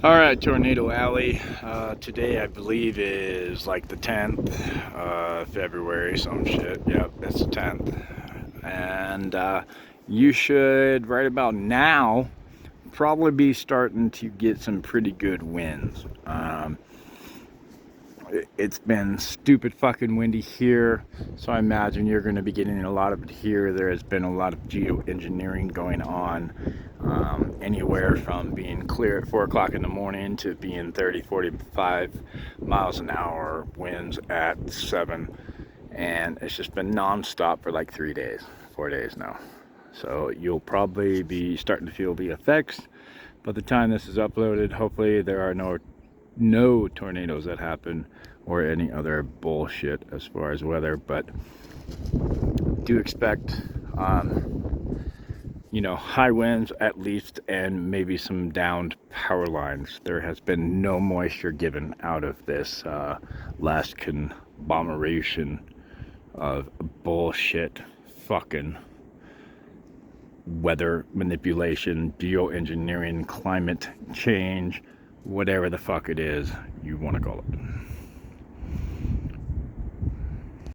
All right, Tornado Alley. Today I believe is like the 10th February, some shit. Yep, it's the 10th. And you should, right about now, probably be starting to get some pretty good winds. It's been stupid fucking windy here, so I imagine you're going to be getting a lot of it here. There has been a lot of geoengineering going on, anywhere from being clear at 4 o'clock in the morning to being 30, 45 miles an hour winds at 7. And it's just been non-stop for like 3 days, 4 days now. So you'll probably be starting to feel the effects. By the time this is uploaded, hopefully there are no tornadoes that happen or any other bullshit as far as weather, but do expect high winds at least, and maybe some downed power lines. There has been no moisture given out of this last conglomeration of bullshit fucking weather manipulation, geoengineering, climate change, whatever the fuck it is you want to call it.